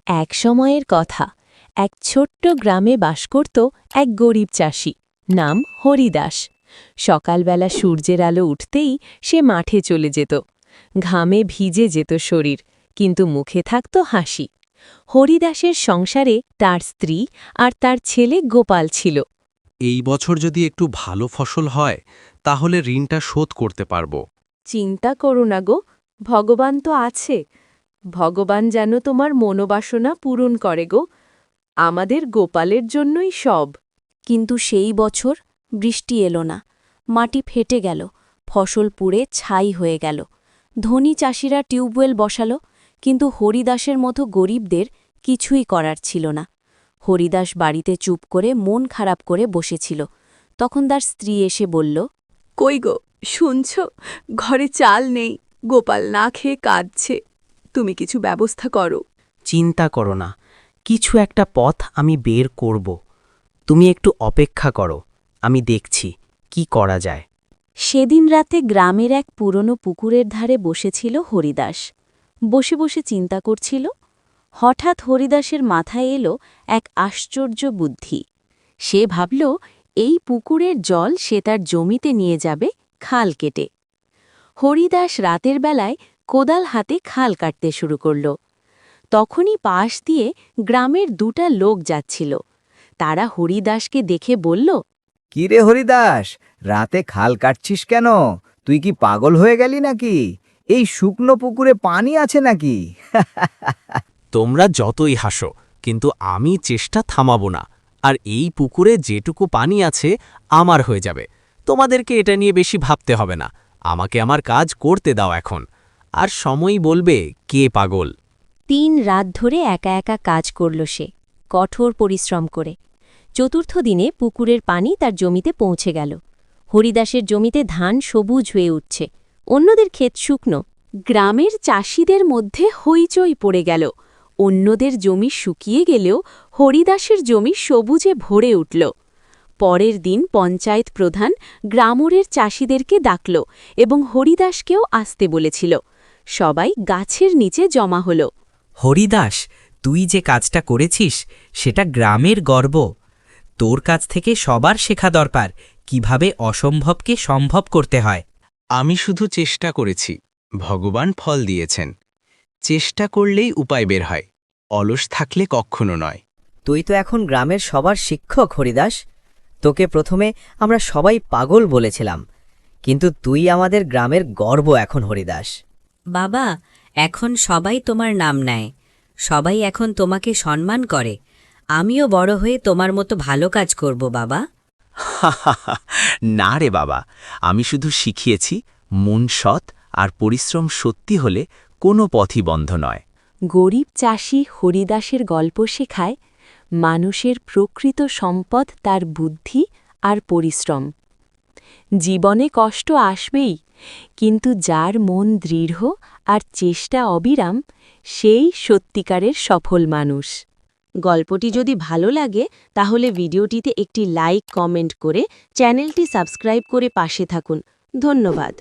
এক সময়ের কথা, এক ছোট্ট গ্রামে বাস করত এক গরিব চাষি, নাম হরিদাস। সকালবেলা সূর্যের আলো উঠতেই সে মাঠে চলে যেত। ঘামে ভিজে যেত শরীর, কিন্তু মুখে থাকত হাসি। হরিদাসের সংসারে তার স্ত্রী আর তার ছেলে গোপাল ছিল। এই বছর যদি একটু ভালো ফসল হয় তাহলে ঋণটা শোধ করতে পারব। চিন্তা করো না গো, ভগবান তো আছে। ভগবান যেন তোমার মনোবাসনা পূরণ করে গো। আমাদের গোপালের জন্যই সব। কিন্তু সেই বছর বৃষ্টি এলো না, মাটি ফেটে গেল, ফসল পুড়ে ছাই হয়ে গেল। ধনী চাষিরা টিউবওয়েল বসালো, কিন্তু হরিদাসের মতো গরিবদের কিছুই করার ছিল না। হরিদাস বাড়িতে চুপ করে মন খারাপ করে বসেছিল। তখন তার স্ত্রী এসে বলল, কই গো, শুনছ? ঘরে চাল নেই, গোপাল না খেয়ে কাঁদছে। তুমি কিছু ব্যবস্থা করো। চিন্তা করো না, কিছু একটা পথ আমি বের করব। তুমি একটু অপেক্ষা করো, আমি দেখছি কি করা যায়। সেদিন রাতে গ্রামের এক পুরনো পুকুরের ধারে বসেছিল হরিদাস। বসে বসে চিন্তা করছিল। হঠাৎ হরিদাসের মাথায় এলো এক আশ্চর্য বুদ্ধি। সে ভাবল, এই পুকুরের জল সে তার জমিতে নিয়ে যাবে খাল কেটে। হরিদাস রাতের বেলায় কোদাল হাতে খাল কাটতে শুরু করল। তখনই পাশ দিয়ে গ্রামের দুটা লোক যাচ্ছিল। তারা হরিদাসকে দেখে বলল, কিরে হরিদাস, রাতে খাল কাটছিস কেন? তুই কি পাগল হয়ে গেলি নাকি? এই শুকনো পুকুরে পানি আছে নাকি? তোমরা যতই হাসো, কিন্তু আমি চেষ্টা থামাবো না। আর এই পুকুরে যেটুকু পানি আছে আমার হয়ে যাবে। তোমাদেরকে এটা নিয়ে বেশি ভাবতে হবে না। আমাকে আমার কাজ করতে দাও এখন। আর সময়ই বলবে কে পাগল। 3 রাত ধরে একা একা কাজ করল সে, কঠোর পরিশ্রম করে। চতুর্থ দিনে পুকুরের পানি তার জমিতে পৌঁছে গেল। হরিদাসের জমিতে ধান সবুজ হয়ে উঠছে, অন্যদের ক্ষেত শুকনো। গ্রামের চাষিদের মধ্যে হইচই পড়ে গেল। অন্যদের জমি শুকিয়ে গেলেও হরিদাসের জমি সবুজে ভরে উঠল। পরের দিন পঞ্চায়েত প্রধান গ্রামের চাষিদেরকে ডাকল এবং হরিদাসকেও আসতে বলেছিল। সবাই গাছের নিচে জমা হল। হরিদাস, তুই যে কাজটা করেছিস সেটা গ্রামের গর্ব। তোর কাছ থেকে সবার শেখা দরকার কিভাবে অসম্ভবকে সম্ভব করতে হয়। আমি শুধু চেষ্টা করেছি, ভগবান ফল দিয়েছেন। চেষ্টা করলেই উপায় বের হয়, অলস থাকলে কখনো নয়। তুই তো এখন গ্রামের সবার শিক্ষক হরিদাস। তোকে প্রথমে আমরা সবাই পাগল বলেছিলাম, কিন্তু তুই আমাদের গ্রামের গর্ব এখন হরিদাস। বাবা, এখন সবাই তোমার নাম নেয়, সবাই এখন তোমাকে সম্মান করে। আমিও বড় হয়ে তোমার মতো ভালো কাজ করব বাবা। না রে বাবা, আমি শুধু শিখিয়েছি মন সৎ আর পরিশ্রম সত্যি হলে কোনো পথই বন্ধ নয়। গরিব চাষি হরিদাসের গল্প শেখায়, মানুষের প্রকৃত সম্পদ তার বুদ্ধি আর পরিশ্রম। জীবনে কষ্ট আসবেই, কিন্তু যার মন দৃঢ় আর চেষ্টা অবিরাম, সেই সত্যিকারের সফল মানুষ। গল্পটি যদি ভালো লাগে তাহলে ভিডিওটিতে একটি লাইক, কমেন্ট করে চ্যানেলটি সাবস্ক্রাইব করে পাশে থাকুন। ধন্যবাদ।